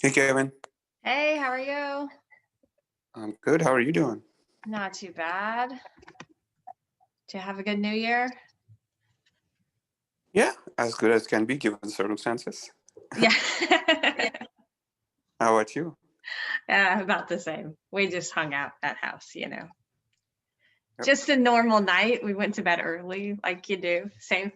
Hey, Kevin. Hey, how are you? I'm good. How are you doing? Not too bad. Did you have a good New Year? Yeah, as good as can be given the circumstances. Yeah. How about you? Yeah, about the same. We just hung out at house. Yep. Just a normal night. We went to bed early, like you do. Same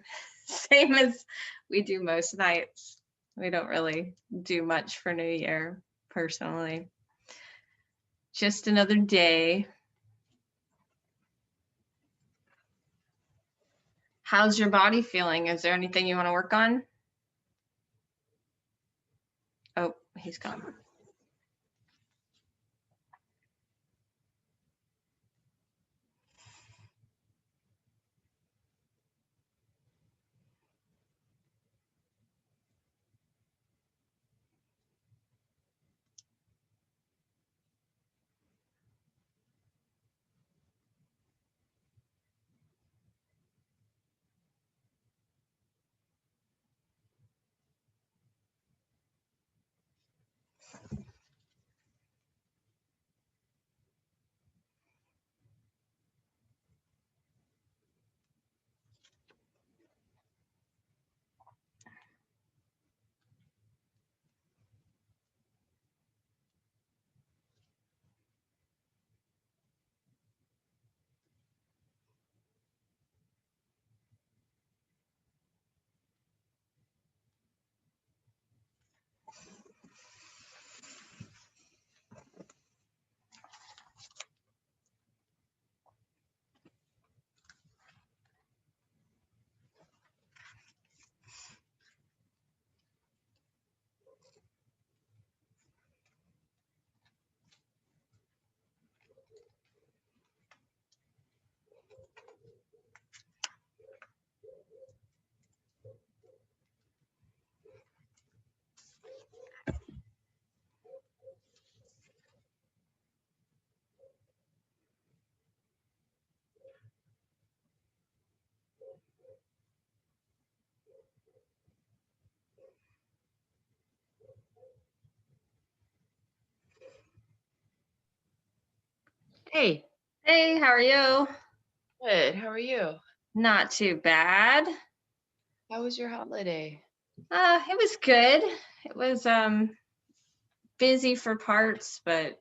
as we do most nights. We don't really do much for New Year, personally. Just another day. How's your body feeling? Is there anything you want to work on? Oh, he's gone. Hey, Hey, how are you? good. How are you? Not too bad. How was your holiday? It was good. It was busy for parts, but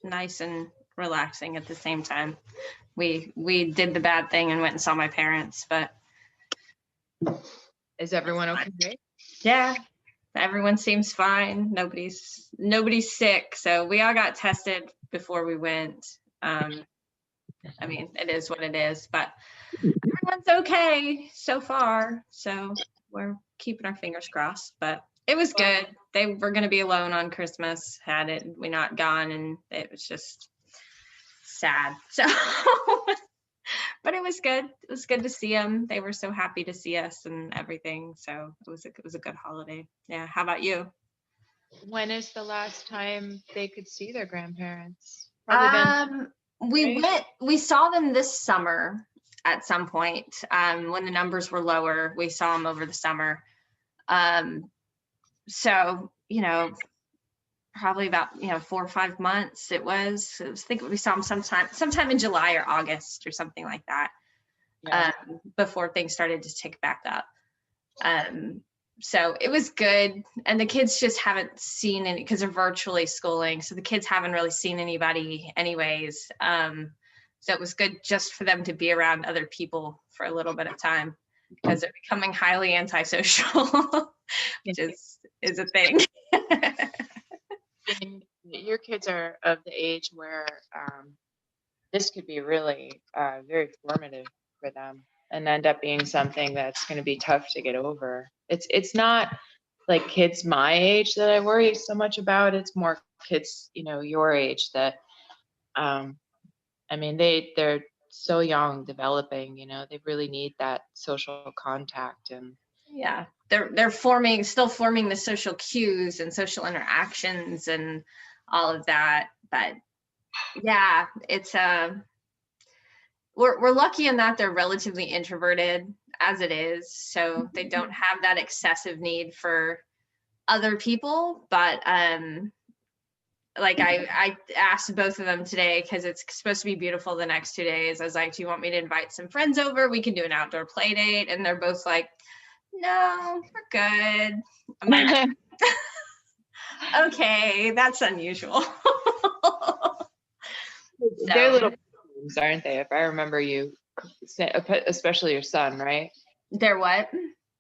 nice and relaxing at the same time. We did the bad thing and went and saw my parents, but Is everyone okay? yeah, everyone seems fine. Nobody's sick, so we all got tested before we went. I mean, it is what it is, but everyone's okay so far. So we're keeping our fingers crossed, but it was good. They were going to be alone on Christmas, had it, we not gone, and it was just sad. So, but it was good. It was good to see them. They were so happy to see us and everything. So it was a good holiday. Yeah. How about you? When is the last time they could see their grandparents? Probably been. Right? We saw them this summer at some point. When the numbers were lower, we saw them over the summer. So, probably about, 4 or 5 months I think we saw them sometime in July or August or something like that. Yeah. Before things started to tick back up. So it was good. And the kids just haven't seen any, because they're virtually schooling. So the kids haven't really seen anybody anyways. So it was good just for them to be around other people for a little bit of time, because they're becoming highly antisocial, which is a thing. And your kids are of the age where this could be really very formative for them and end up being something that's going to be tough to get over. It's not like kids my age that I worry so much about. It's more kids, your age that I mean, they're so young, developing. They really need that social contact and. Yeah, they're still forming the social cues and social interactions and all of that. But yeah, it's we're lucky in that they're relatively introverted as it is, so they don't have that excessive need for other people, but like I asked both of them today because it's supposed to be beautiful the next 2 days. I was like, do you want me to invite some friends over? We can do an outdoor play date. And they're both like, no, we're good. I'm like, okay, that's unusual. They're So, little poems, aren't they? If I remember you, especially your son, right? they're what?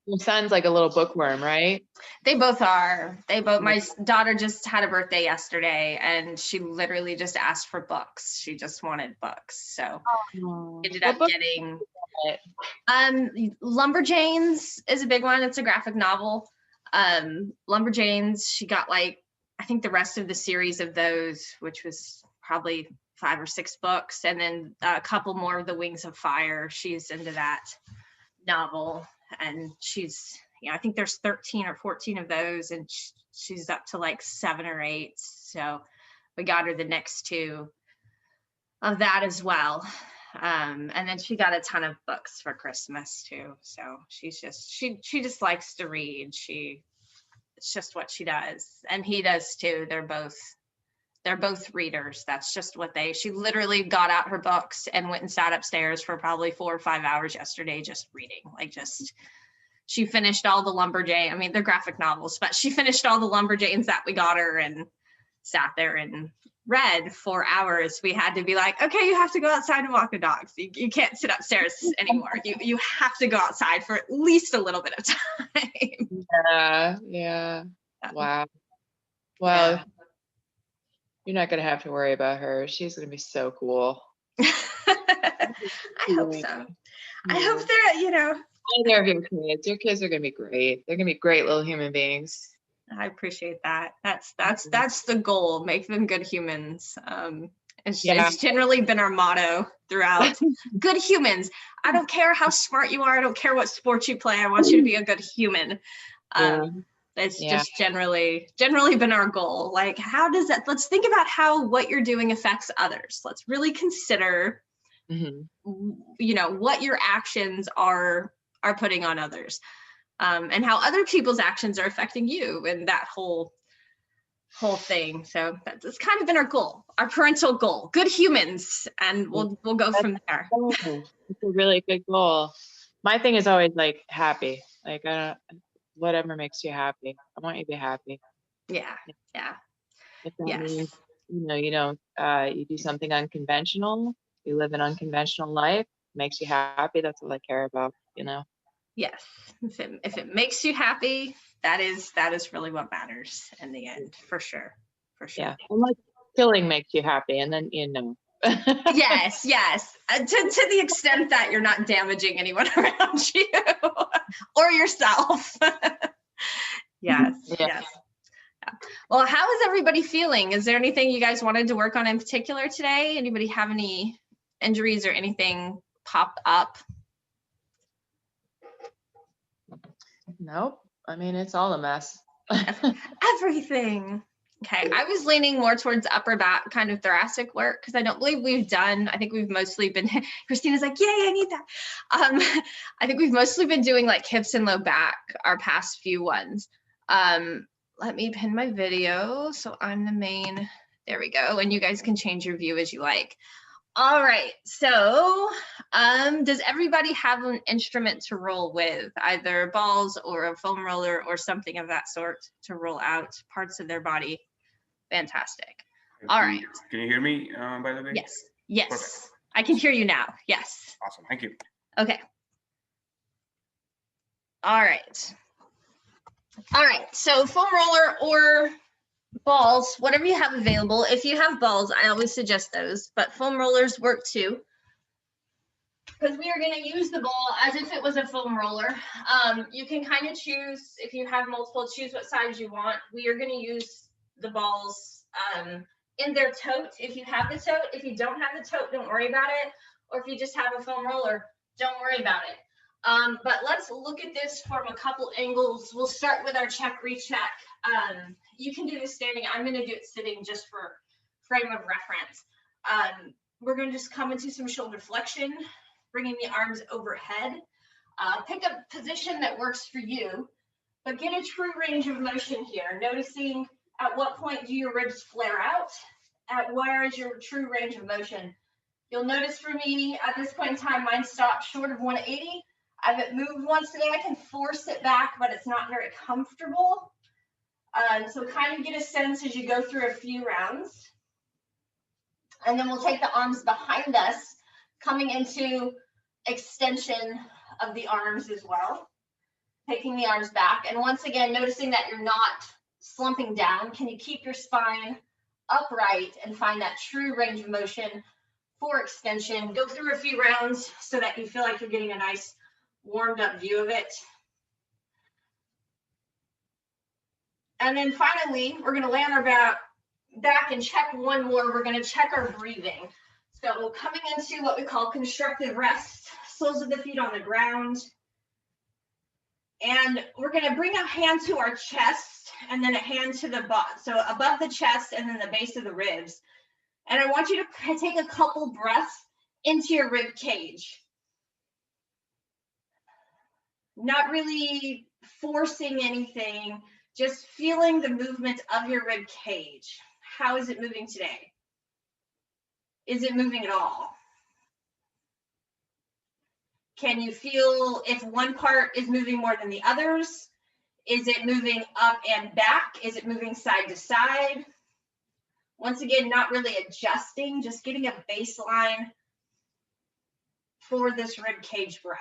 Your son's like a little bookworm, right? They both are. My daughter just had a birthday yesterday and she literally just asked for books. She just wanted books. So ended up getting Lumberjanes is a big one. It's a graphic novel. Lumberjanes, she got like, I think the rest of the series of those, which was probably 5 or 6 books, and then a couple more of the Wings of Fire. She's into that novel, and she's, I think there's 13 or 14 of those, and she's up to like 7 or 8. So we got her the next 2 of that as well. And then she got a ton of books for Christmas too. So she's just, she just likes to read. It's just what she does. And he does too. They're both readers. That's just what she literally got out her books and went and sat upstairs for probably 4 or 5 hours yesterday, just reading. She finished all the Lumberjane. I mean, they're graphic novels, but she finished all the Lumberjanes that we got her and sat there and read for hours. We had to be like, okay, you have to go outside and walk the dogs. You can't sit upstairs anymore. You have to go outside for at least a little bit of time. Yeah. Wow. Well, Yeah. you're not going to have to worry about her. She's going to be so cool. I hope so. I hope they're, Either of your kids. Your kids are going to be great. They're going to be great little human beings. I appreciate that. That's the goal. Make them good humans. It's generally been our motto throughout. Good humans. I don't care how smart you are. I don't care what sport you play. I want you to be a good human. It's just generally been our goal. Like, how does that? Let's think about how what you're doing affects others. Let's really consider, what your actions are putting on others. And how other people's actions are affecting you and that whole thing. So that's kind of been our goal, our parental goal, good humans, and we'll go from there. It's a really good goal. My thing is always like happy, like whatever makes you happy. I want you to be happy. Yeah. If that means, you do something unconventional, you live an unconventional life, makes you happy. That's all I care about, Yes, if it makes you happy, that is really what matters in the end, for sure. Yeah, unless killing makes you happy, and then Yes. To the extent that you're not damaging anyone around you or yourself. Yes. Well, how is everybody feeling? Is there anything you guys wanted to work on in particular today? Anybody have any injuries or anything pop up? Nope. I mean, it's all a mess. Everything. Okay. I was leaning more towards upper back, kind of thoracic work, because I don't believe I think we've mostly been, Christina's like, yay, I need that. I think we've mostly been doing like hips and low back, our past few ones. Let me pin my video. So I'm the main, there we go. And you guys can change your view as you like. All right, so does everybody have an instrument to roll with, either balls or a foam roller or something of that sort to roll out parts of their body? Fantastic. All right. Can you hear me, by the way? Yes. Perfect. I can hear you now. Yes. Awesome. Thank you. Okay. All right. So foam roller or balls, whatever you have available. If you have balls, I always suggest those, but foam rollers work too, because we are going to use the ball as if it was a foam roller. You can kind of choose, if you have multiple, choose what size you want. We are going to use the balls in their tote. If you have the tote, if you don't have the tote, don't worry about it. Or if you just have a foam roller, don't worry about it. But let's look at this from a couple angles. We'll start with our check, recheck. You can do this standing. I'm going to do it sitting just for frame of reference. We're going to just come into some shoulder flexion, bringing the arms overhead. Pick a position that works for you, But get a true range of motion here, noticing at what point do your ribs flare out, at where is your true range of motion. You'll notice for me at this point in time, mine stopped short of 180. I've moved once today, I can force it back, but it's not very comfortable. So kind of get a sense as you go through a few rounds. And then we'll take the arms behind us, coming into extension of the arms as well. Taking the arms back. And once again, noticing that you're not slumping down. Can you keep your spine upright and find that true range of motion for extension? Go through a few rounds so that you feel like you're getting a nice warmed up view of it. And then finally, we're going to lay on our back and check one more. We're going to check our breathing. So coming into what we call constructive rest, soles of the feet on the ground. And we're going to bring a hand to our chest and then a hand to the butt. So above the chest and then the base of the ribs. And I want you to take a couple breaths into your rib cage. Not really forcing anything, just feeling the movement of your rib cage. How is it moving today? Is it moving at all? Can you feel if one part is moving more than the others? Is it moving up and back? Is it moving side to side? Once again, not really adjusting, just getting a baseline for this rib cage breath.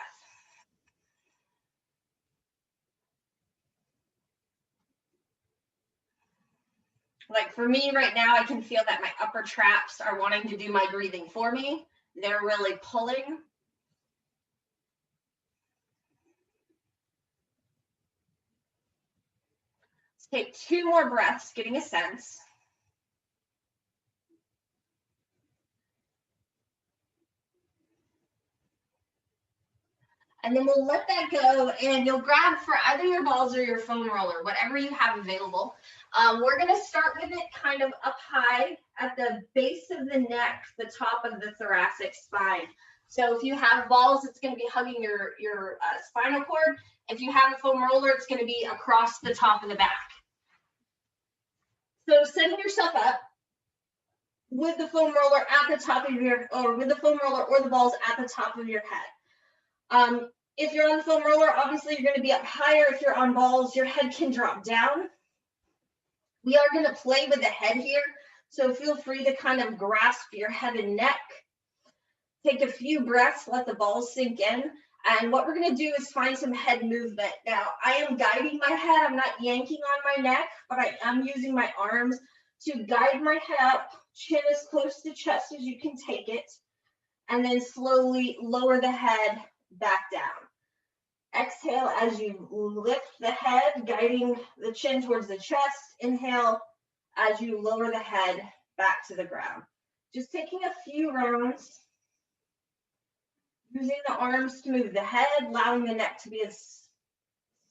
Like for me right now, I can feel that my upper traps are wanting to do my breathing for me. They're really pulling. Let's take 2 more breaths, getting a sense. And then we'll let that go and you'll grab for either your balls or your foam roller, whatever you have available. We're going to start with it kind of up high at the base of the neck, the top of the thoracic spine. So if you have balls, it's going to be hugging your spinal cord. If you have a foam roller, it's going to be across the top of the back. So setting yourself up with the foam roller at the top of with the foam roller or the balls at the top of your head. If you're on the foam roller, obviously you're going to be up higher. If you're on balls, your head can drop down. We are going to play with the head here, so feel free to kind of grasp your head and neck. Take a few breaths, let the balls sink in. And what we're going to do is find some head movement. Now, I am guiding my head. I'm not yanking on my neck, but I am using my arms to guide my head up, chin as close to chest as you can take it, and then slowly lower the head back down. Exhale as you lift the head, guiding the chin towards the chest. Inhale as you lower the head back to the ground. Just taking a few rounds, using the arms to move the head, allowing the neck to be as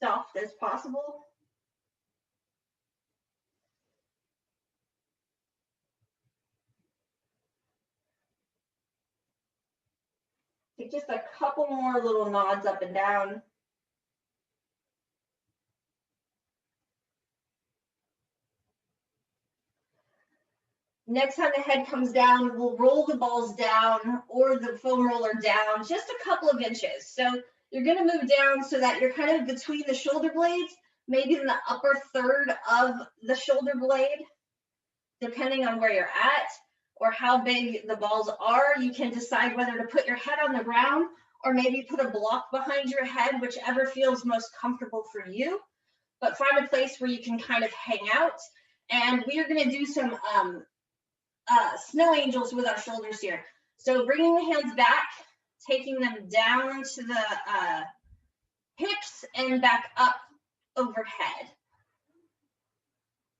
soft as possible. Take just a couple more little nods up and down. Next time the head comes down, we'll roll the balls down or the foam roller down just a couple of inches. So you're going to move down so that you're kind of between the shoulder blades, maybe in the upper third of the shoulder blade, depending on where you're at or how big the balls are. You can decide whether to put your head on the ground or maybe put a block behind your head, whichever feels most comfortable for you. But find a place where you can kind of hang out. And we are going to do some snow angels with our shoulders here. So bringing the hands back, taking them down to the hips and back up overhead.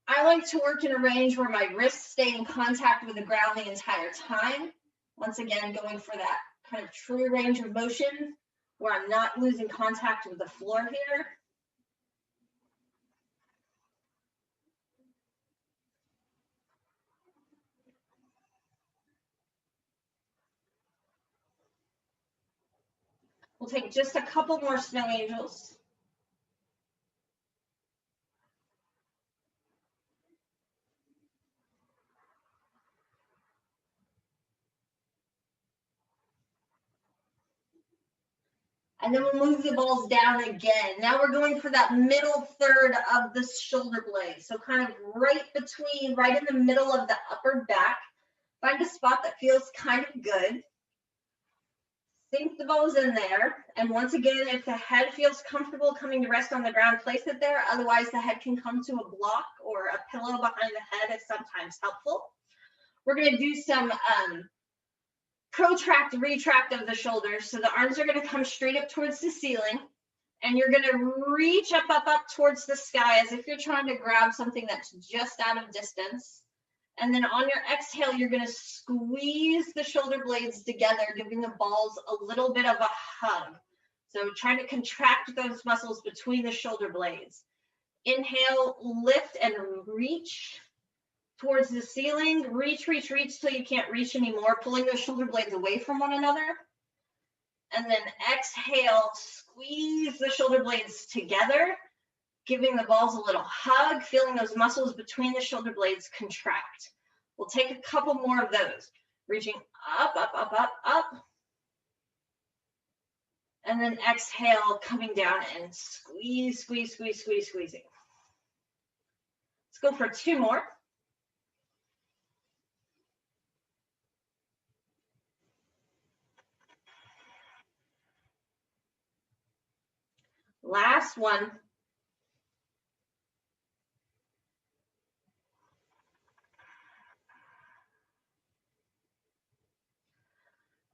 I like to work in a range where my wrists stay in contact with the ground the entire time. Once again, going for that kind of true range of motion where I'm not losing contact with the floor here. We'll take just a couple more snow angels. And then we'll move the balls down again. Now we're going for that middle third of the shoulder blade. So kind of right in the middle of the upper back. Find a spot that feels kind of good. Sink the balls in there. And once again, if the head feels comfortable coming to rest on the ground, place it there. Otherwise, the head can come to a block or a pillow behind the head is sometimes helpful. We're going to do some protract, retract of the shoulders. So the arms are going to come straight up towards the ceiling. And you're going to reach up towards the sky as if you're trying to grab something that's just out of distance. And then on your exhale, you're going to squeeze the shoulder blades together, giving the balls a little bit of a hug. So trying to contract those muscles between the shoulder blades. Inhale, lift and reach towards the ceiling. Reach, reach, reach till you can't reach anymore, pulling those shoulder blades away from one another. And then exhale, squeeze the shoulder blades together, giving the balls a little hug, feeling those muscles between the shoulder blades contract. We'll take a couple more of those. Reaching up, up, up, up, up. And then exhale, coming down and squeeze, squeeze, squeeze, squeeze, squeezing. Let's go for 2 more. Last one.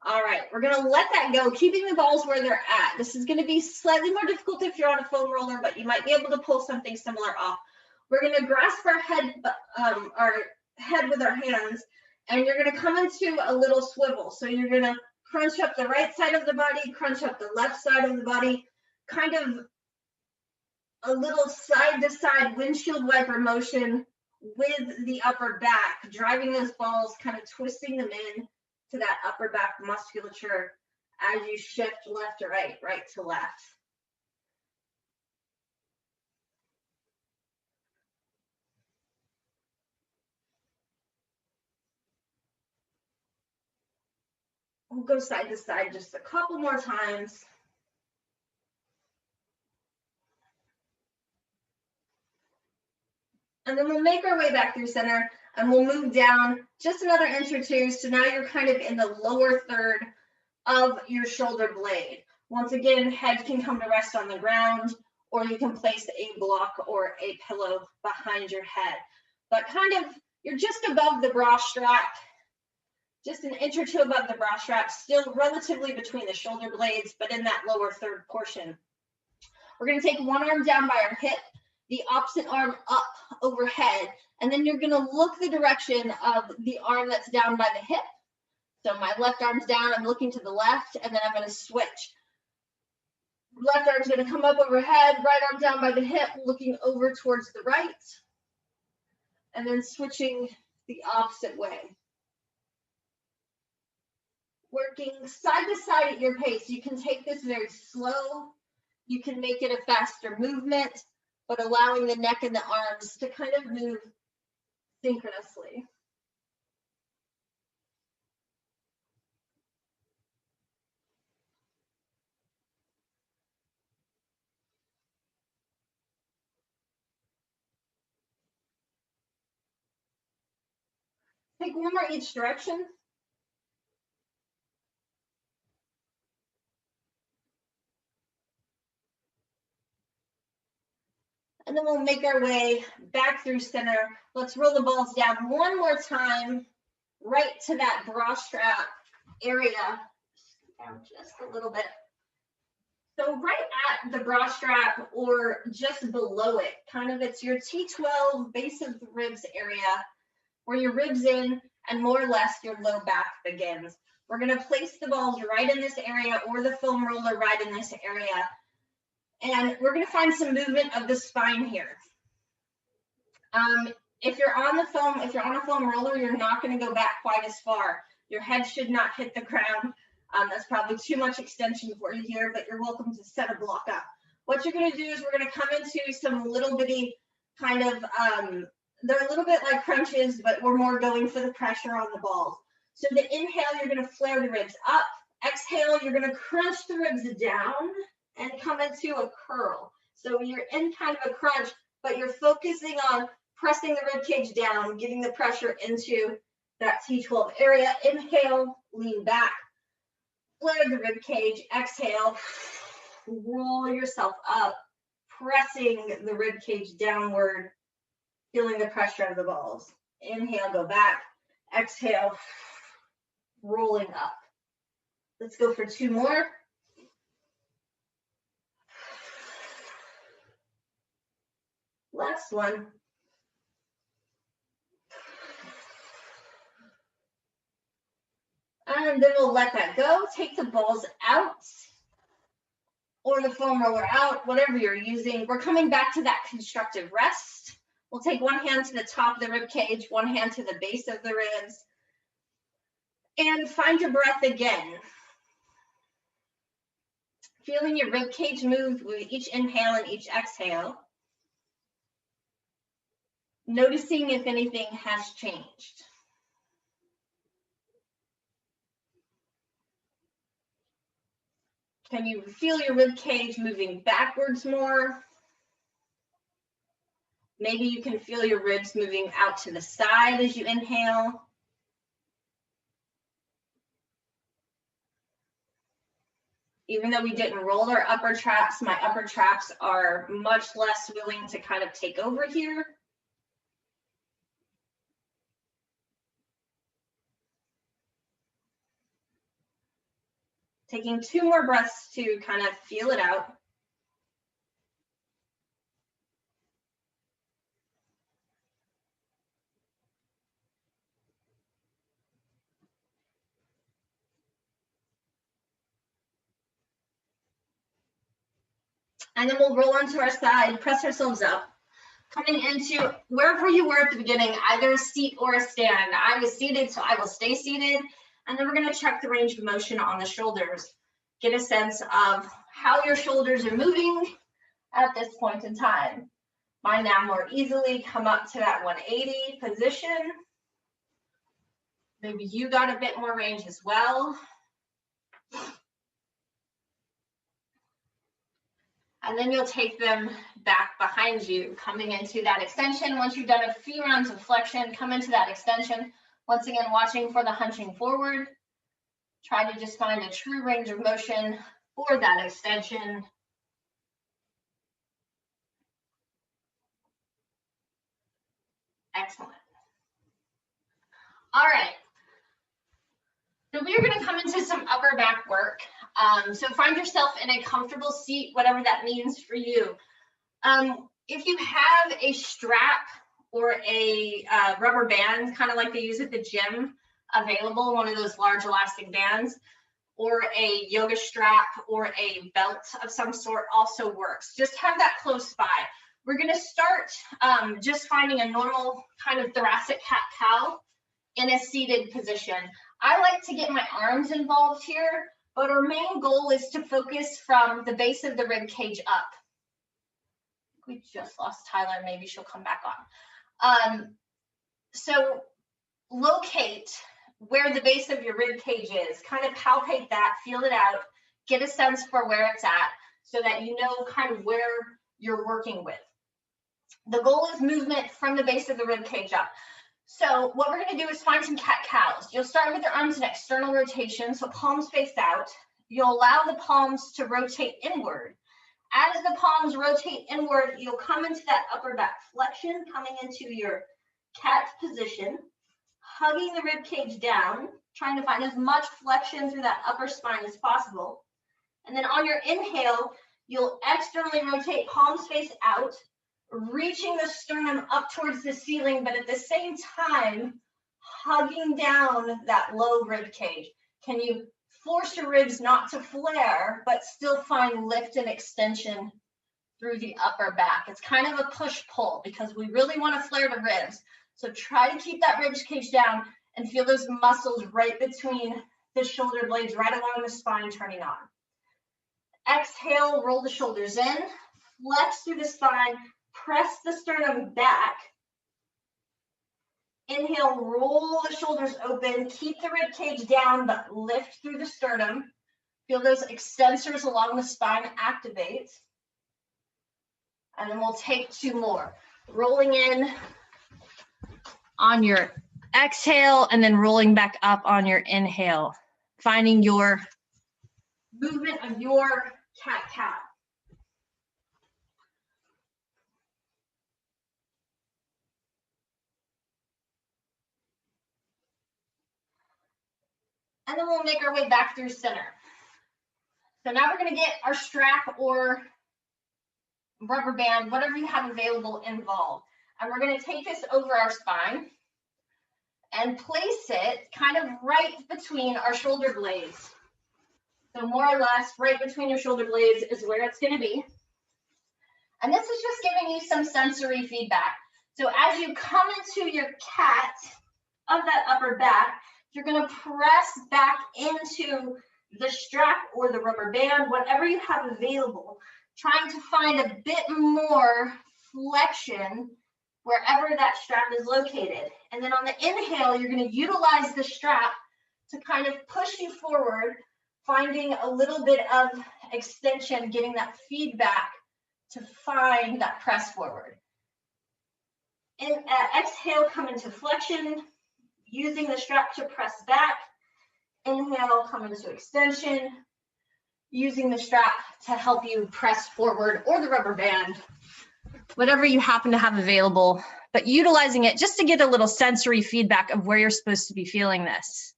All right, we're gonna let that go, keeping the balls where they're at. This is gonna be slightly more difficult if you're on a foam roller, but you might be able to pull something similar off. We're gonna grasp our head with our hands, and you're gonna come into a little swivel. So you're gonna crunch up the right side of the body, crunch up the left side of the body, kind of a little side to side windshield wiper motion with the upper back, driving those balls, kind of twisting them in to that upper back musculature as you shift left to right, right to left. We'll go side to side just a couple more times. And then we'll make our way back through center and we'll move down just another inch or 2. So now you're kind of in the lower third of your shoulder blade. Once again, head can come to rest on the ground, or you can place a block or a pillow behind your head. But kind of, you're just above the bra strap, just an inch or 2 above the bra strap, still relatively between the shoulder blades, but in that lower third portion. We're going to take one arm down by our hip, the opposite arm up overhead, and then you're going to look the direction of the arm that's down by the hip. So my left arm's down, I'm looking to the left, and then I'm going to switch. Left arm's going to come up overhead, right arm down by the hip, looking over towards the right, and then switching the opposite way. Working side to side at your pace. You can take this very slow. You can make it a faster movement, but allowing the neck and the arms to kind of move synchronously. Take one more each direction. And then we'll make our way back through center. Let's roll the balls down one more time, right to that bra strap area. Down just a little bit. So right at the bra strap or just below it, kind of it's your T12 base of the ribs area where your ribs in and more or less your low back begins. We're going to place the balls right in this area or the foam roller right in this area. And we're going to find some movement of the spine here. If you're on a foam roller, you're not going to go back quite as far. Your head should not hit the ground. That's probably too much extension for you here, but you're welcome to set a block up. What you're going to do is we're going to come into some little bitty kind of, they're a little bit like crunches, but we're more going for the pressure on the balls. So the inhale, you're going to flare the ribs up. Exhale, you're gonna crunch the ribs down and come into a curl. So you're in kind of a crunch, but you're focusing on pressing the rib cage down, getting the pressure into that T12 area. Inhale, lean back, flare the rib cage. Exhale, roll yourself up, pressing the rib cage downward, feeling the pressure of the balls. Inhale, go back. Exhale, rolling up. Let's go for 2 more. Last one. And then we'll let that go. Take the balls out or the foam roller out, whatever you're using. We're coming back to that constructive rest. We'll take one hand to the top of the rib cage, one hand to the base of the ribs, and find your breath again. Feeling your rib cage move with each inhale and each exhale. Noticing if anything has changed. Can you feel your rib cage moving backwards more? Maybe you can feel your ribs moving out to the side as you inhale. Even though we didn't roll our upper traps, my upper traps are much less willing to kind of take over here. Taking 2 more breaths to kind of feel it out. And then we'll roll onto our side, press ourselves up. Coming into wherever you were at the beginning, either a seat or a stand. I was seated, so I will stay seated. And then we're going to check the range of motion on the shoulders. Get a sense of how your shoulders are moving at this point in time. Mine now more easily come up to that 180 position. Maybe you got a bit more range as well. And then you'll take them back behind you, coming into that extension. Once you've done a few rounds of flexion, come into that extension. Once again, watching for the hunching forward. Try to just find a true range of motion for that extension. Excellent. All right. So we are going to come into some upper back work. So find yourself in a comfortable seat, whatever that means for you. If you have a strap or a rubber band, kind of like they use at the gym, available, one of those large elastic bands, or a yoga strap or a belt of some sort also works. Just have that close by. We're going to start just finding a normal kind of thoracic cat-cow in a seated position. I like to get my arms involved here, but our main goal is to focus from the base of the rib cage up. We just lost Tyler, maybe she'll come back on. So locate where the base of your rib cage is, kind of palpate that, feel it out, get a sense for where it's at so that you know kind of where you're working with. The goal is movement from the base of the rib cage up. So what we're going to do is find some cat-cows. You'll start with your arms in external rotation, so palms face out. You'll allow the palms to rotate inward. As the palms rotate inward, you'll come into that upper back flexion, coming into your cat position, hugging the rib cage down, trying to find as much flexion through that upper spine as possible. And then on your inhale, you'll externally rotate, palms face out, reaching the sternum up towards the ceiling, but at the same time, hugging down that low rib cage. Can you force your ribs not to flare, but still find lift and extension through the upper back? It's kind of a push-pull because we really want to flare the ribs. So try to keep that rib cage down and feel those muscles right between the shoulder blades, right along the spine turning on. Exhale, roll the shoulders in, flex through the spine, press the sternum back. Inhale, roll the shoulders open, keep the rib cage down, but lift through the sternum. Feel those extensors along the spine activate. And then we'll take 2 more. Rolling in on your exhale and then rolling back up on your inhale. Finding your movement of your cat-cow. And then we'll make our way back through center. So now we're gonna get our strap or rubber band, whatever you have available, involved. And we're gonna take this over our spine and place it kind of right between our shoulder blades. So more or less right between your shoulder blades is where it's gonna be. And this is just giving you some sensory feedback. So as you come into your cat of that upper back, you're gonna press back into the strap or the rubber band, whatever you have available, trying to find a bit more flexion wherever that strap is located. And then on the inhale, you're gonna utilize the strap to kind of push you forward, finding a little bit of extension, getting that feedback to find that press forward. Exhale, come into flexion, using the strap to press back. Inhale, come into extension, using the strap to help you press forward, or the rubber band, whatever you happen to have available, but utilizing it just to get a little sensory feedback of where you're supposed to be feeling this.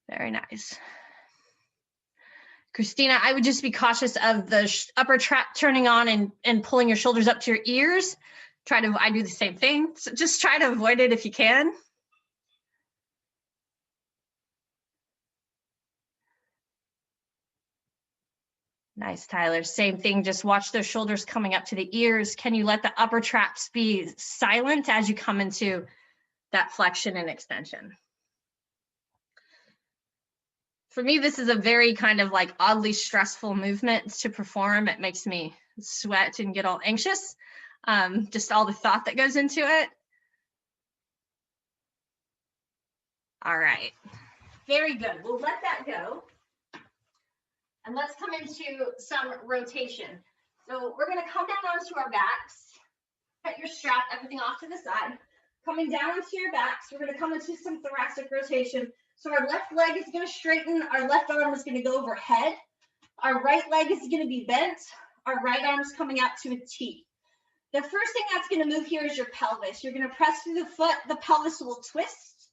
Very nice. Christina, I would just be cautious of the upper trap turning on and pulling your shoulders up to your ears. I do the same thing. So just try to avoid it if you can. Nice, Tyler. Same thing. Just watch those shoulders coming up to the ears. Can you let the upper traps be silent as you come into that flexion and extension? For me, this is a very kind of like oddly stressful movement to perform. It makes me sweat and get all anxious. Just all the thought that goes into it. All right. Very good. We'll let that go. And let's come into some rotation. So we're going to come down onto our backs, cut your strap, everything off to the side. Coming down onto your backs, we're going to come into some thoracic rotation. So our left leg is going to straighten, our left arm is going to go overhead, our right leg is going to be bent, our right arm is coming out to a T. The first thing that's going to move here is your pelvis. You're going to press through the foot, the pelvis will twist,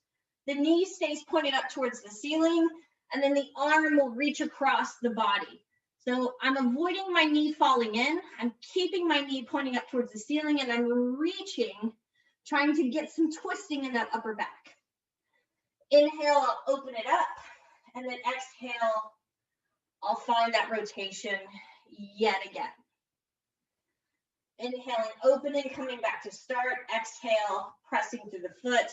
the knee stays pointed up towards the ceiling, and then the arm will reach across the body. So I'm avoiding my knee falling in, I'm keeping my knee pointing up towards the ceiling, and I'm reaching, trying to get some twisting in that upper back. Inhale, I'll open it up, and then exhale, I'll find that rotation yet again. Inhaling, opening, coming back to start. Exhale, pressing through the foot,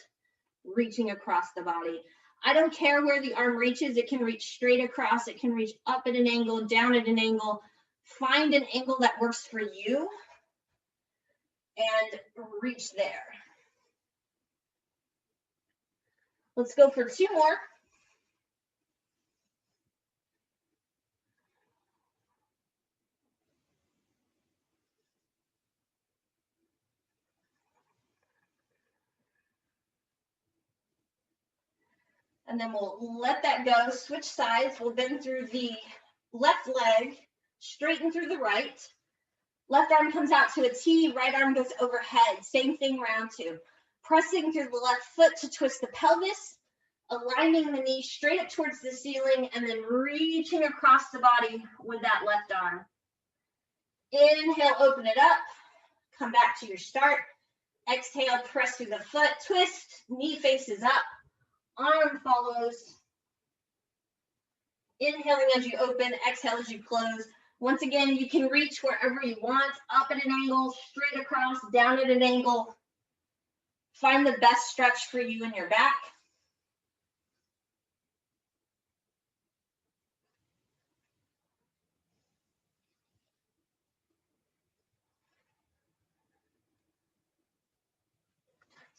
reaching across the body. I don't care where the arm reaches. It can reach straight across. It can reach up at an angle, down at an angle. Find an angle that works for you and reach there. Let's go for 2 more. And then we'll let that go, switch sides. We'll bend through the left leg, straighten through the right. Left arm comes out to a T, right arm goes overhead. Same thing, round 2. Pressing through the left foot to twist the pelvis, aligning the knee straight up towards the ceiling, and then reaching across the body with that left arm. Inhale, open it up, come back to your start. Exhale, press through the foot, twist, knee faces up, arm follows. Inhaling as you open, exhale as you close. Once again, you can reach wherever you want, up at an angle, straight across, down at an angle. Find the best stretch for you in your back.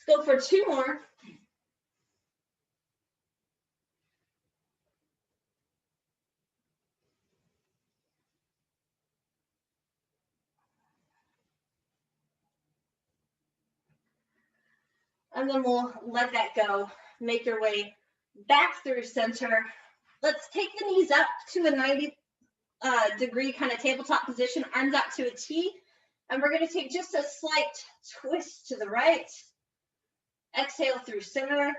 Let's go for 2 more. And then we'll let that go. Make your way back through center. Let's take the knees up to a 90 degree kind of tabletop position, arms out to a T. And we're going to take just a slight twist to the right. Exhale through center,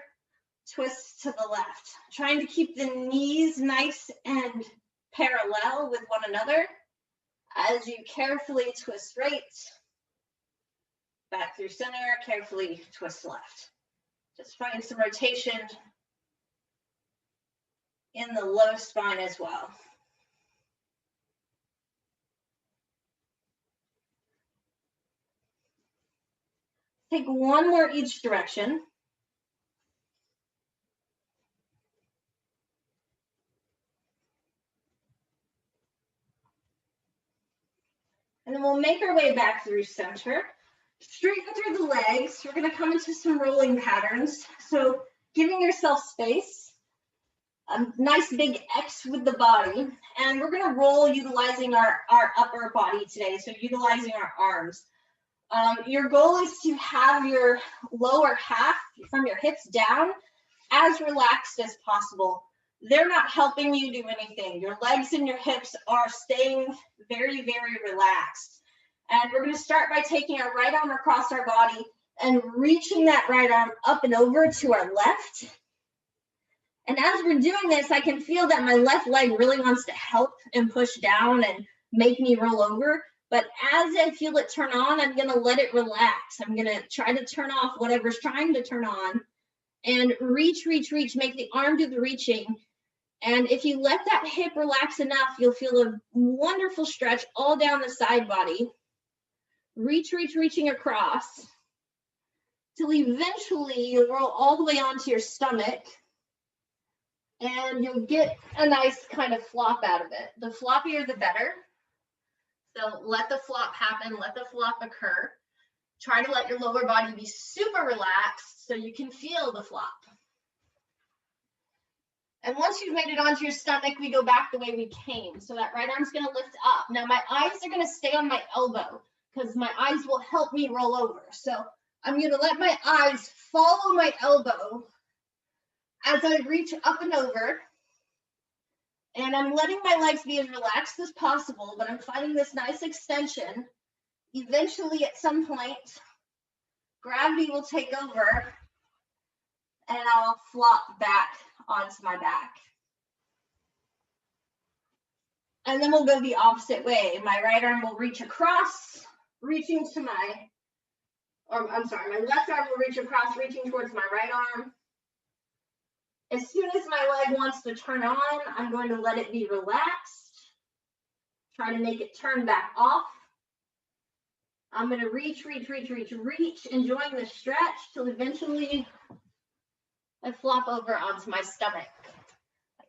twist to the left. Trying to keep the knees nice and parallel with one another as you carefully twist right. Back through center, carefully twist left. Just find some rotation in the low spine as well. Take 1 more each direction. And then we'll make our way back through center. Straighten through the legs. We're going to come into some rolling patterns. So giving yourself space, a nice big X with the body. And we're going to roll utilizing our upper body today. So utilizing our arms. Your goal is to have your lower half from your hips down as relaxed as possible. They're not helping you do anything. Your legs and your hips are staying very, very relaxed. And we're going to start by taking our right arm across our body and reaching that right arm up and over to our left. And as we're doing this, I can feel that my left leg really wants to help and push down and make me roll over. But as I feel it turn on, I'm going to let it relax. I'm going to try to turn off whatever's trying to turn on and reach, reach, reach, make the arm do the reaching. And if you let that hip relax enough, you'll feel a wonderful stretch all down the side body. Reach, reach, reaching across till eventually you'll roll all the way onto your stomach and you'll get a nice kind of flop out of it. The floppier, the better. So let the flop happen, let the flop occur. Try to let your lower body be super relaxed so you can feel the flop. And once you've made it onto your stomach, we go back the way we came. So that right arm's gonna lift up. Now my eyes are gonna stay on my elbow because my eyes will help me roll over. So I'm gonna let my eyes follow my elbow as I reach up and over. And I'm letting my legs be as relaxed as possible, but I'm finding this nice extension. Eventually, at some point, gravity will take over and I'll flop back onto my back. And then we'll go the opposite way. My right arm will reach across, reaching to my left arm will reach across, reaching towards my right arm. As soon as my leg wants to turn on, I'm going to let it be relaxed. Try to make it turn back off. I'm going to reach, reach, reach, reach, reach, enjoying the stretch till eventually I flop over onto my stomach.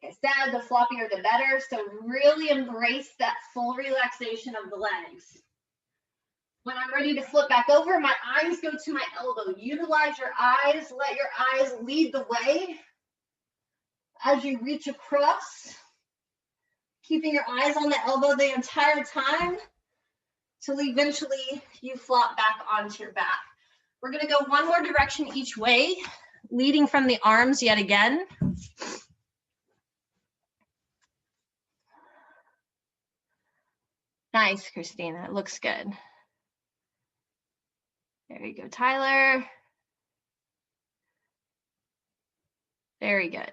Like I said, the floppier the better, so really embrace that full relaxation of the legs. When I'm ready to flip back over, my eyes go to my elbow. Utilize your eyes, let your eyes lead the way. As you reach across, keeping your eyes on the elbow the entire time till eventually you flop back onto your back. We're going to go 1 more direction each way, leading from the arms yet again. Nice, Christina. It looks good. There you go, Tyler. Very good.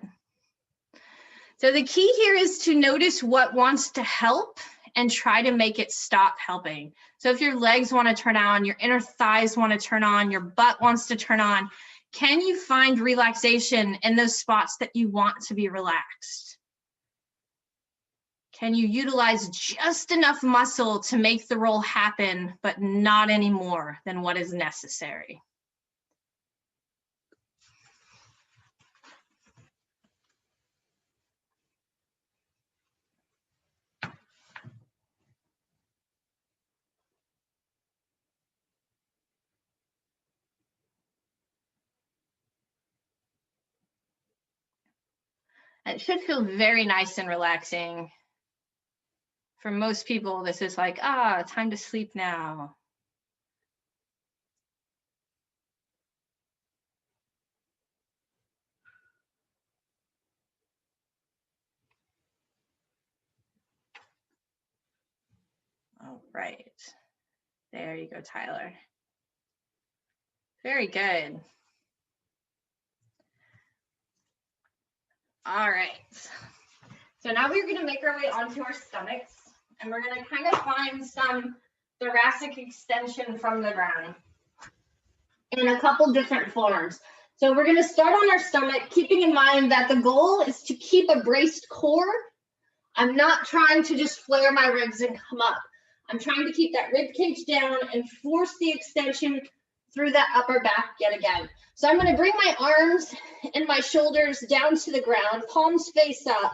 So the key here is to notice what wants to help and try to make it stop helping. So if your legs want to turn on, your inner thighs want to turn on, your butt wants to turn on, can you find relaxation in those spots that you want to be relaxed? Can you utilize just enough muscle to make the roll happen, but not any more than what is necessary? And it should feel very nice and relaxing. For most people, this is like, time to sleep now. All right. There you go, Tyler. Very good. All right. So now we're going to make our way onto our stomachs, and we're going to kind of find some thoracic extension from the ground in a couple different forms. So we're going to start on our stomach, keeping in mind that the goal is to keep a braced core. I'm not trying to just flare my ribs and come up. I'm trying to keep that rib cage down and force the extension through that upper back yet again. So I'm going to bring my arms and my shoulders down to the ground, palms face up.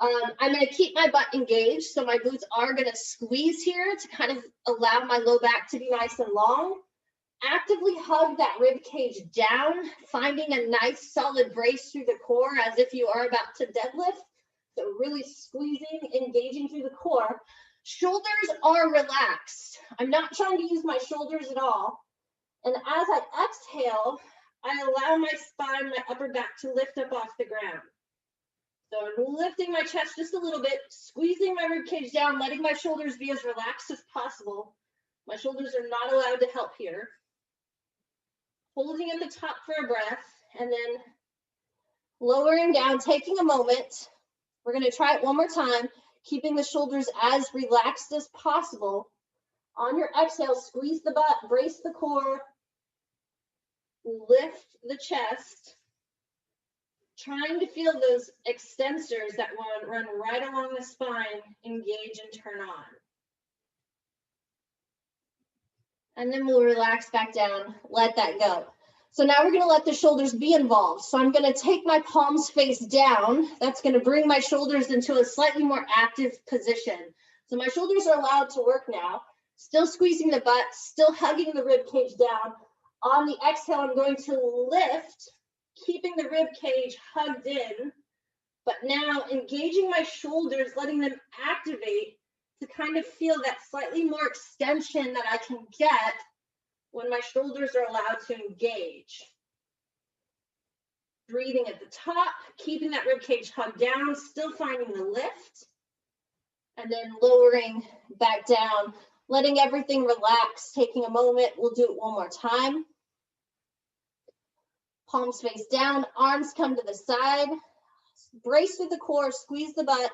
I'm going to keep my butt engaged, so my glutes are going to squeeze here to kind of allow my low back to be nice and long. Actively hug that rib cage down, finding a nice solid brace through the core as if you are about to deadlift. So really squeezing, engaging through the core. Shoulders are relaxed. I'm not trying to use my shoulders at all. And as I exhale, I allow my spine, my upper back to lift up off the ground. So I'm lifting my chest just a little bit, squeezing my rib cage down, letting my shoulders be as relaxed as possible. My shoulders are not allowed to help here. Holding at the top for a breath, and then lowering down, taking a moment. We're going to try it one more time, keeping the shoulders as relaxed as possible. On your exhale, squeeze the butt, brace the core, lift the chest. Trying to feel those extensors that run right along the spine engage and turn on. And then we'll relax back down, let that go. So now we're going to let the shoulders be involved. So I'm going to take my palms face down. That's going to bring my shoulders into a slightly more active position. So my shoulders are allowed to work now. Still squeezing the butt, still hugging the rib cage down. On the exhale, I'm going to lift, keeping the rib cage hugged in, but now engaging my shoulders, letting them activate to kind of feel that slightly more extension that I can get when my shoulders are allowed to engage. Breathing at the top, keeping that rib cage hugged down, still finding the lift, and then lowering back down, letting everything relax, taking a moment. We'll do it one more time. Palms face down, arms come to the side. Brace with the core, squeeze the butt.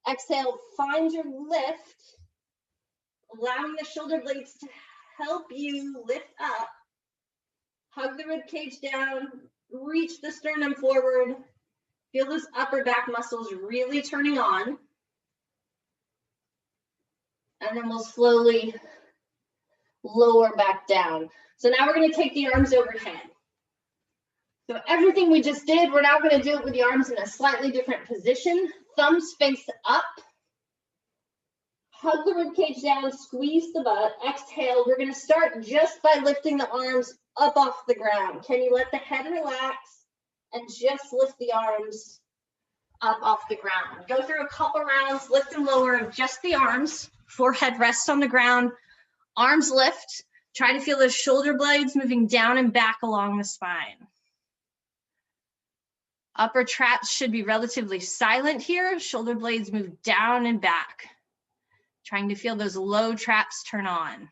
Exhale, find your lift, allowing the shoulder blades to help you lift up. Hug the rib cage down, reach the sternum forward. Feel those upper back muscles really turning on. And then we'll slowly lower back down. So now we're going to take the arms overhead. So everything we just did, we're now going to do it with the arms in a slightly different position. Thumbs face up. Hug the rib cage down, squeeze the butt. Exhale, we're going to start just by lifting the arms up off the ground. Can you let the head relax and just lift the arms up off the ground? Go through a couple rounds, lift and lower of just the arms. Forehead rests on the ground, arms lift. Try to feel those shoulder blades moving down and back along the spine. Upper traps should be relatively silent here. Shoulder blades move down and back. Trying to feel those low traps turn on.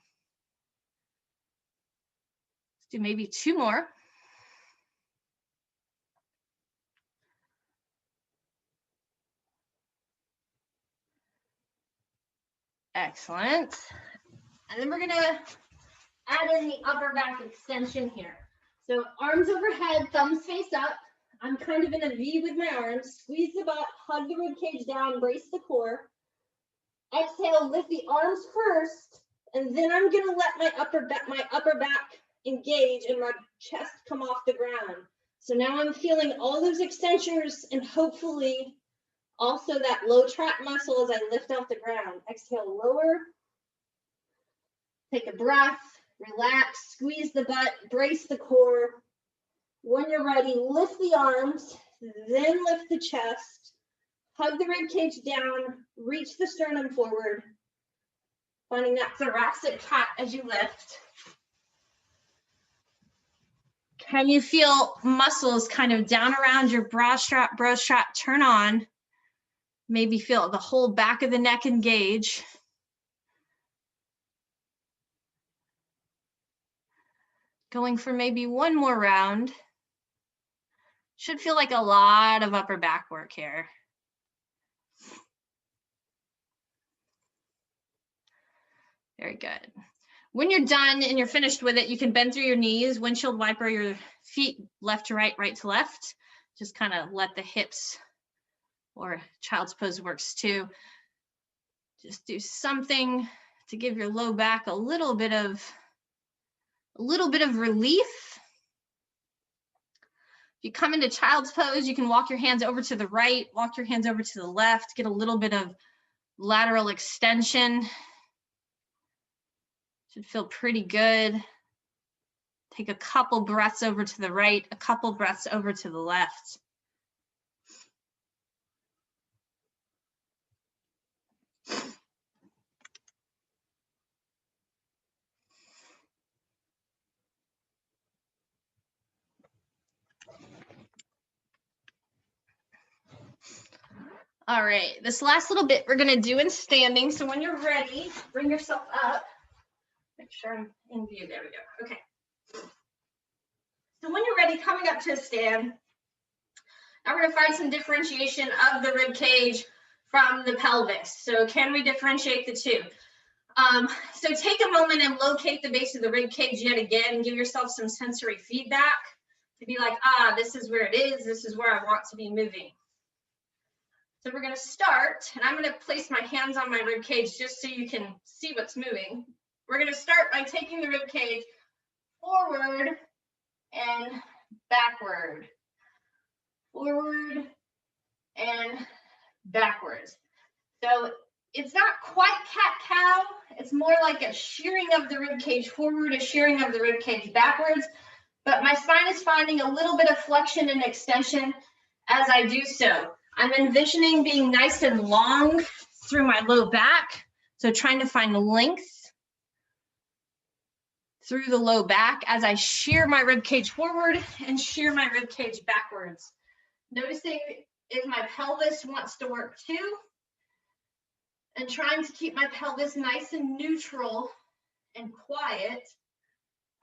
Let's do maybe two more. Excellent. And then we're gonna add in the upper back extension here. So arms overhead, thumbs face up. I'm kind of in a V with my arms. Squeeze the butt, hug the rib cage down, brace the core. Exhale, lift the arms first, and then I'm gonna let my upper back engage and my chest come off the ground. So now I'm feeling all those extensors and hopefully also that low trap muscle as I lift off the ground. Exhale, lower. Take a breath, relax, squeeze the butt, brace the core. When you're ready, lift the arms, then lift the chest, hug the rib cage down, reach the sternum forward, finding that thoracic cat as you lift. Can you feel muscles kind of down around your bra strap turn on? Maybe feel the whole back of the neck engage. Going for maybe one more round. Should feel like a lot of upper back work here. Very good. When you're done and you're finished with it, you can bend through your knees, windshield wiper your feet left to right, right to left. Just kind of let the hips, or child's pose works too. Just do something to give your low back a little bit of relief. If you come into child's pose, you can walk your hands over to the right, walk your hands over to the left, get a little bit of lateral extension. Should feel pretty good. Take a couple breaths over to the right, a couple breaths over to the left. All right, this last little bit we're gonna do in standing. So when you're ready, bring yourself up. Make sure I'm in view, there we go, okay. So when you're ready, coming up to a stand, now we're gonna find some differentiation of the rib cage from the pelvis. So can we differentiate the two? So take a moment and locate the base of the rib cage yet again, give yourself some sensory feedback to be like, this is where it is, this is where I want to be moving. So we're gonna start, and I'm gonna place my hands on my rib cage just so you can see what's moving. We're gonna start by taking the rib cage forward and backward, forward and backwards. So it's not quite cat-cow, it's more like a shearing of the rib cage forward, a shearing of the rib cage backwards, but my spine is finding a little bit of flexion and extension as I do so. I'm envisioning being nice and long through my low back. So trying to find length through the low back as I shear my rib cage forward and shear my rib cage backwards. Noticing if my pelvis wants to work too, and trying to keep my pelvis nice and neutral and quiet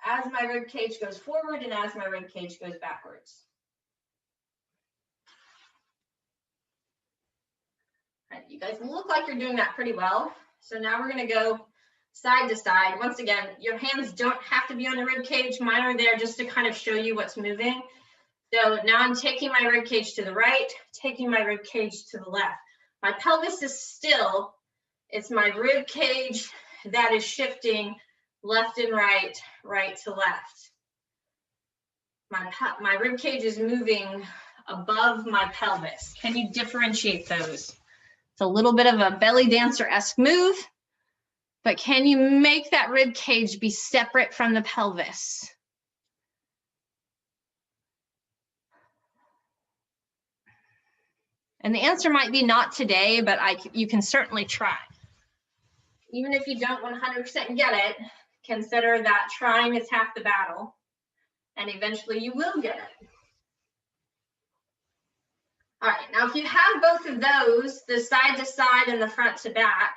as my rib cage goes forward and as my rib cage goes backwards. All right, you guys look like you're doing that pretty well. So now we're gonna go side to side. Once again, your hands don't have to be on the rib cage. Mine are there just to kind of show you what's moving. So now I'm taking my rib cage to the right, taking my rib cage to the left. My pelvis is still, it's my rib cage that is shifting left and right, right to left. My rib cage is moving above my pelvis. Can you differentiate those? It's a little bit of a belly dancer-esque move, but can you make that rib cage be separate from the pelvis? And the answer might be not today, but you can certainly try. Even if you don't 100% get it, consider that trying is half the battle, and eventually you will get it. All right, now if you have both of those, the side to side and the front to back,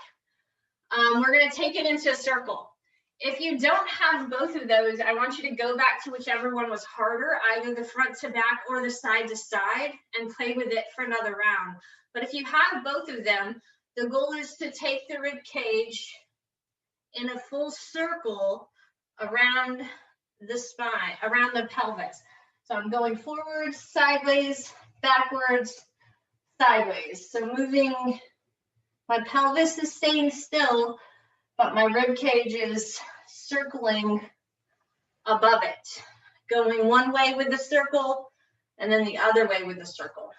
we're gonna take it into a circle. If you don't have both of those, I want you to go back to whichever one was harder, either the front to back or the side to side, and play with it for another round. But if you have both of them, the goal is to take the rib cage in a full circle around the spine, around the pelvis. So I'm going forward, sideways, backwards, sideways. So moving, my pelvis is staying still, but my rib cage is circling above it. Going one way with the circle and then the other way with the circle.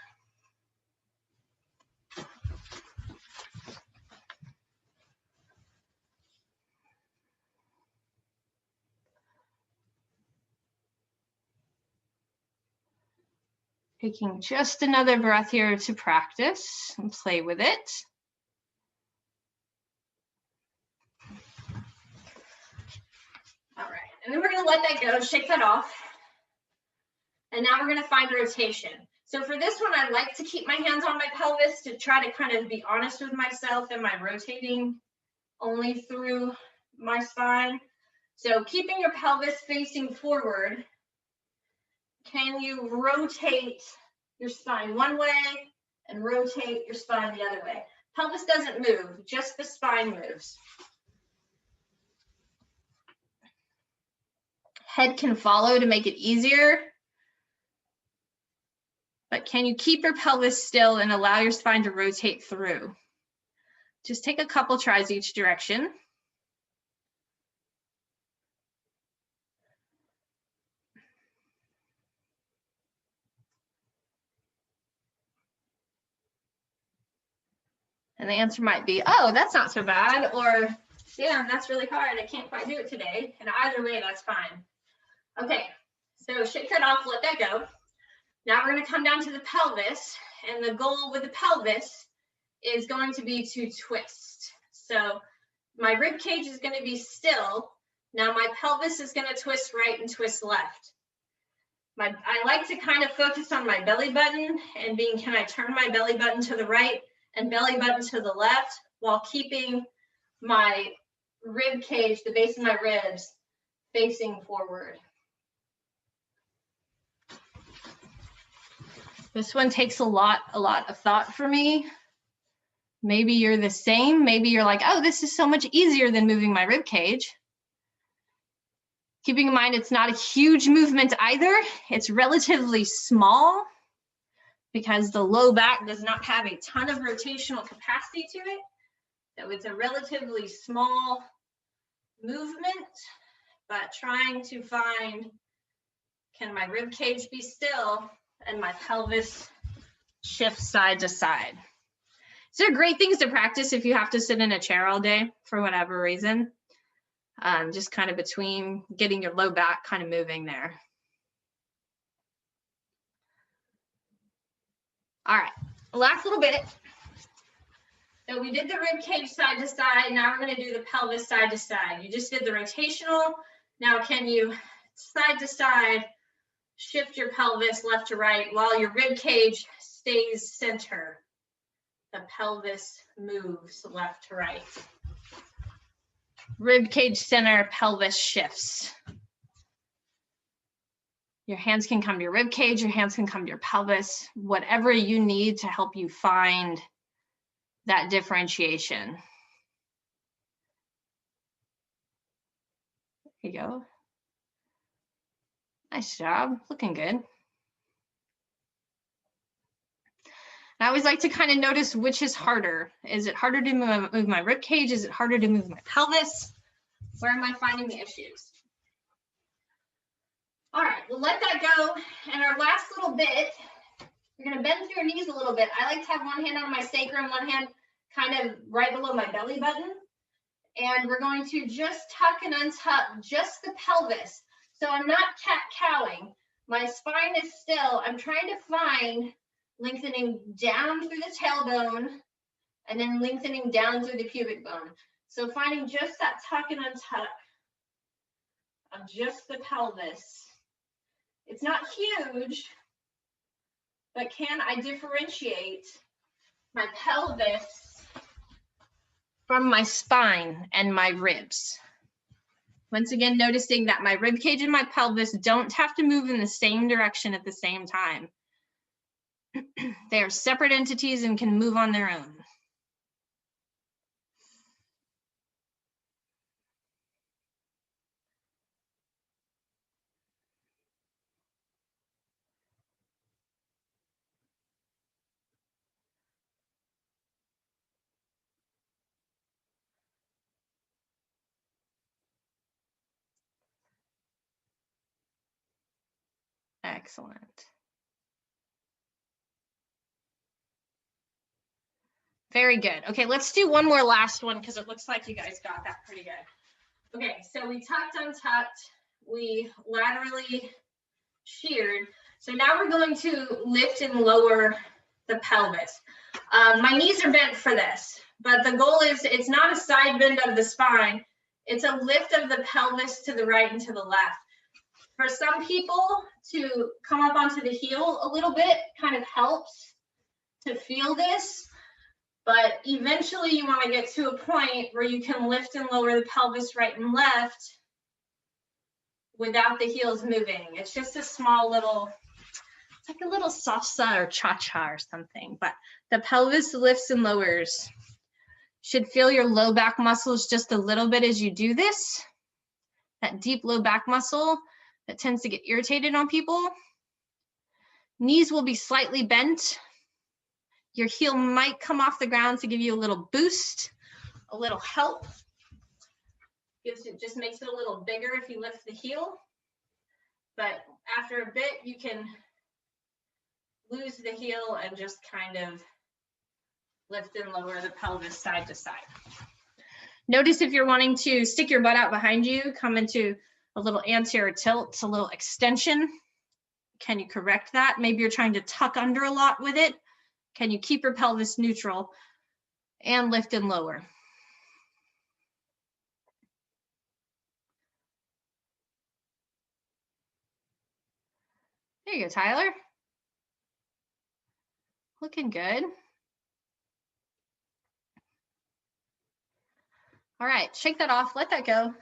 Taking just another breath here to practice and play with it. All right, and then we're gonna let that go, shake that off. And now we're gonna find rotation. So for this one, I like to keep my hands on my pelvis to try to kind of be honest with myself. Am I rotating only through my spine? So keeping your pelvis facing forward, can you rotate your spine one way and rotate your spine the other way? Pelvis doesn't move, just the spine moves. Head can follow to make it easier. But can you keep your pelvis still and allow your spine to rotate through? Just take a couple tries each direction. And the answer might be, oh, that's not so bad, or damn, that's really hard. I can't quite do it today. And either way, that's fine. Okay, so shake that off, let that go. Now we're gonna come down to the pelvis, and the goal with the pelvis is going to be to twist. So my rib cage is gonna be still. Now my pelvis is gonna twist right and twist left. I like to kind of focus on my belly button and being, can I turn my belly button to the right and belly button to the left while keeping my rib cage, the base of my ribs, facing forward. This one takes a lot of thought for me. Maybe you're the same. Maybe you're like, oh, this is so much easier than moving my rib cage. Keeping in mind, it's not a huge movement either. It's relatively small because the low back does not have a ton of rotational capacity to it. So it's a relatively small movement, but trying to find, can my rib cage be still and my pelvis shift side to side? These are great things to practice if you have to sit in a chair all day for whatever reason. Just kind of between getting your low back kind of moving there. All right, last little bit. So we did the rib cage side to side. Now we're going to do the pelvis side to side. You just did the rotational. Now can you side to side shift your pelvis left to right while your rib cage stays center? The pelvis moves left to right. Rib cage center, pelvis shifts. Your hands can come to your rib cage, your hands can come to your pelvis, whatever you need to help you find that differentiation. There you go. Nice job, looking good. I always like to kind of notice which is harder. Is it harder to move my rib cage? Is it harder to move my pelvis? Where am I finding the issues? All right, we'll let that go. And our last little bit, you're gonna bend through your knees a little bit. I like to have one hand on my sacrum, one hand kind of right below my belly button. And we're going to just tuck and untuck just the pelvis. So I'm not cat-cowing. My spine is still, I'm trying to find lengthening down through the tailbone and then lengthening down through the pubic bone. So finding just that tuck and untuck of just the pelvis. It's not huge, but can I differentiate my pelvis from my spine and my ribs? Once again, noticing that my rib cage and my pelvis don't have to move in the same direction at the same time. They are separate entities and can move on their own. Excellent. Very good. Okay, let's do one more last one because it looks like you guys got that pretty good. Okay, so we tucked, untucked, we laterally sheared. So now we're going to lift and lower the pelvis. My knees are bent for this, but the goal is it's not a side bend of the spine. It's a lift of the pelvis to the right and to the left. For some people, to come up onto the heel a little bit kind of helps to feel this, but eventually you want to get to a point where you can lift and lower the pelvis right and left without the heels moving. It's just a small little, it's like a little salsa or cha-cha or something, but the pelvis lifts and lowers. Should feel your low back muscles just a little bit as you do this. That deep low back muscle that tends to get irritated on people. Knees will be slightly bent. Your heel might come off the ground to give you a little boost, a little help. Just makes it a little bigger if you lift the heel. But after a bit, you can lose the heel and just kind of lift and lower the pelvis side to side. Notice if you're wanting to stick your butt out behind you, come into a little anterior tilt, a little extension. Can you correct that? Maybe you're trying to tuck under a lot with it. Can you keep your pelvis neutral and lift and lower? There you go, Tyler. Looking good. All right, shake that off, let that go.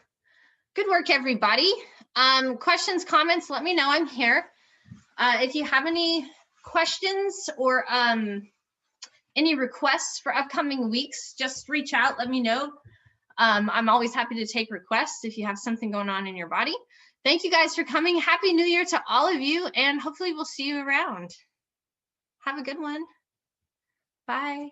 Good work, everybody. Questions, comments, let me know, I'm here. If you have any questions or any requests for upcoming weeks, just reach out, let me know. I'm always happy to take requests if you have something going on in your body. Thank you guys for coming. Happy New Year to all of you, and hopefully we'll see you around. Have a good one. Bye.